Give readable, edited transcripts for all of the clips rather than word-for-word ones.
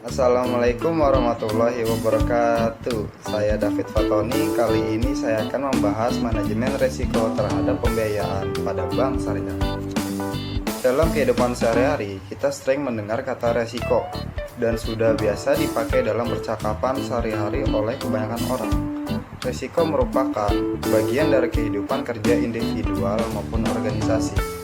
Assalamualaikum warahmatullahi wabarakatuh. Saya David Fatoni. Kali ini saya akan membahas manajemen risiko terhadap pembiayaan pada bank syariah. Dalam kehidupan sehari-hari, kita sering mendengar kata resiko dan sudah biasa dipakai dalam percakapan sehari-hari oleh kebanyakan orang. Resiko merupakan bagian dari kehidupan kerja individual maupun organisasi.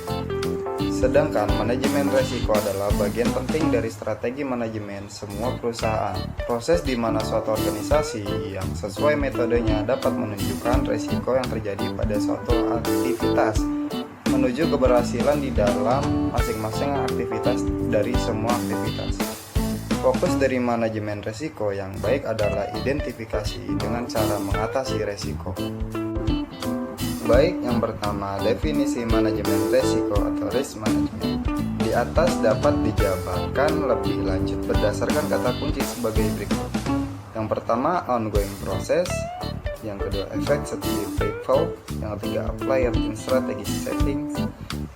Sedangkan manajemen risiko adalah bagian penting dari strategi manajemen semua perusahaan. Proses di mana suatu organisasi yang sesuai metodenya dapat menunjukkan risiko yang terjadi pada suatu aktivitas menuju keberhasilan di dalam masing-masing aktivitas dari semua aktivitas. Fokus dari manajemen risiko yang baik adalah identifikasi dengan cara mengatasi risiko. Baik, yang pertama, definisi manajemen risiko atau risk management. Di atas dapat dijabarkan lebih lanjut berdasarkan kata kunci sebagai berikut. Yang pertama, ongoing process. Yang kedua, effectively people. Yang ketiga, applied in strategic settings.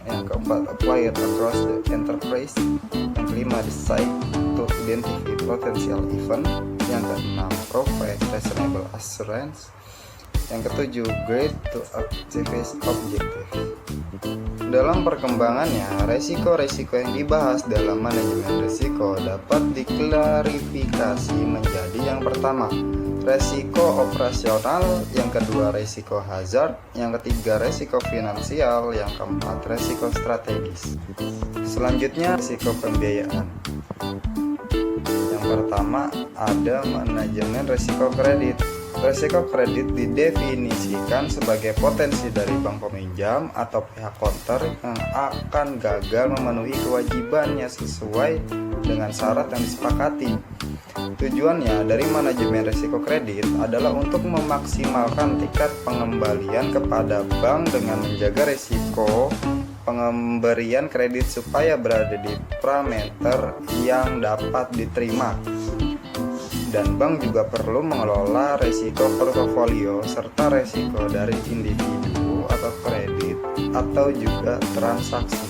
Yang keempat, applied across the enterprise. Yang kelima, decide to identify potential event. Yang keenam, provide reasonable assurance. Yang ketujuh, grade to activist objective. Dalam perkembangannya, resiko-resiko yang dibahas dalam manajemen risiko dapat diklarifikasi menjadi yang pertama, resiko operasional, yang kedua, resiko hazard, yang ketiga, resiko finansial, yang keempat, resiko strategis. Selanjutnya, resiko pembiayaan. Yang pertama, ada manajemen resiko kredit. Risiko kredit didefinisikan sebagai potensi dari bank peminjam atau pihak konter yang akan gagal memenuhi kewajibannya sesuai dengan syarat yang disepakati. Tujuannya dari manajemen risiko kredit adalah untuk memaksimalkan tingkat pengembalian kepada bank dengan menjaga risiko pengemberian kredit supaya berada di parameter yang dapat diterima. Dan bank juga perlu mengelola risiko portofolio serta risiko dari individu atau kredit atau juga transaksi.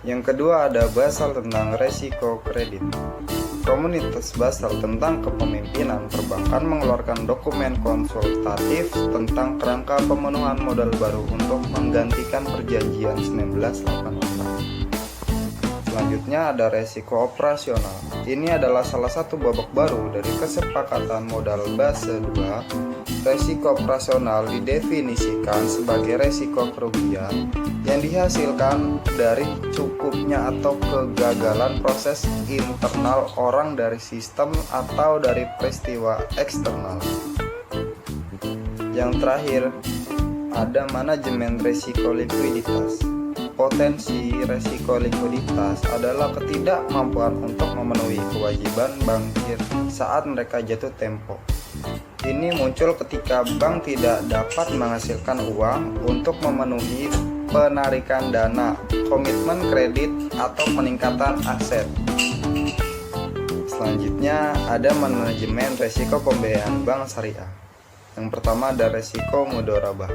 Yang kedua, ada Basel tentang risiko kredit. Komunitas Basel tentang kepemimpinan perbankan mengeluarkan dokumen konsultatif tentang kerangka pemenuhan modal baru untuk menggantikan perjanjian 1988. Selanjutnya ada resiko operasional. Ini adalah salah satu babak baru dari kesepakatan modal Basel II. Resiko operasional didefinisikan sebagai resiko kerugian yang dihasilkan dari cukupnya atau kegagalan proses internal orang dari sistem atau dari peristiwa eksternal. Yang terakhir, ada manajemen risiko likuiditas. Potensi risiko likuiditas adalah ketidakmampuan untuk memenuhi kewajiban bankir saat mereka jatuh tempo. Ini muncul ketika bank tidak dapat menghasilkan uang untuk memenuhi penarikan dana, komitmen kredit, atau peningkatan aset. Selanjutnya ada manajemen risiko pembiayaan bank syariah. Yang pertama ada resiko mudharabah,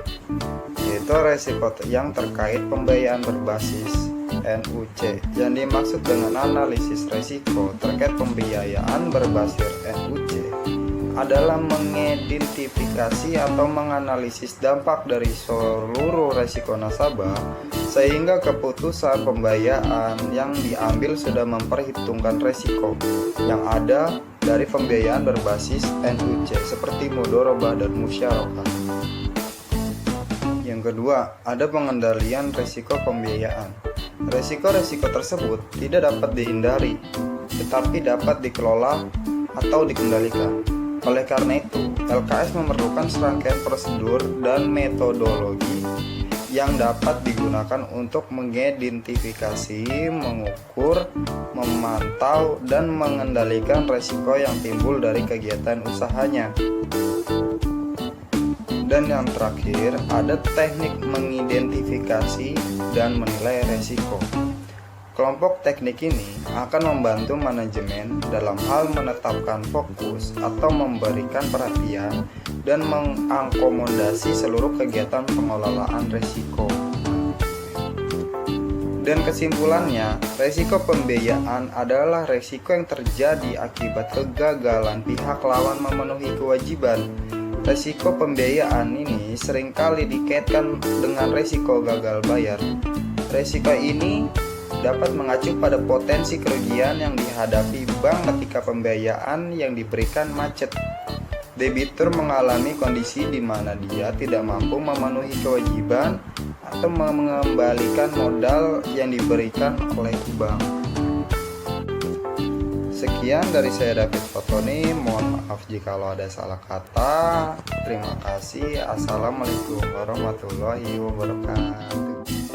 yaitu resiko yang terkait pembiayaan berbasis NUC. Yang dimaksud dengan analisis resiko terkait pembiayaan berbasis NUC adalah mengidentifikasi atau menganalisis dampak dari seluruh resiko nasabah sehingga keputusan pembiayaan yang diambil sudah memperhitungkan resiko yang ada dari pembiayaan berbasis NUC seperti mudharabah dan musyarakah. Yang kedua, ada pengendalian risiko pembiayaan. Risiko-risiko tersebut tidak dapat dihindari, tetapi dapat dikelola atau dikendalikan. Oleh karena itu, LKS memerlukan serangkaian prosedur dan metodologi yang dapat digunakan untuk mengidentifikasi, mengukur, memantau, dan mengendalikan risiko yang timbul dari kegiatan usahanya. Dan yang terakhir, ada teknik mengidentifikasi dan menilai risiko. Kelompok teknik ini akan membantu manajemen dalam hal menetapkan fokus atau memberikan perhatian dan mengakomodasi seluruh kegiatan pengelolaan risiko. Dan kesimpulannya, resiko pembiayaan adalah resiko yang terjadi akibat kegagalan pihak lawan memenuhi kewajiban. Resiko pembiayaan ini seringkali dikaitkan dengan resiko gagal bayar. Resiko ini dapat mengacu pada potensi kerugian yang dihadapi bank ketika pembiayaan yang diberikan macet. Debitur mengalami kondisi di mana dia tidak mampu memenuhi kewajiban atau mengembalikan modal yang diberikan oleh bank. Sekian dari saya David Fotoni, mohon maaf jika ada salah kata. Terima kasih. Assalamualaikum warahmatullahi wabarakatuh.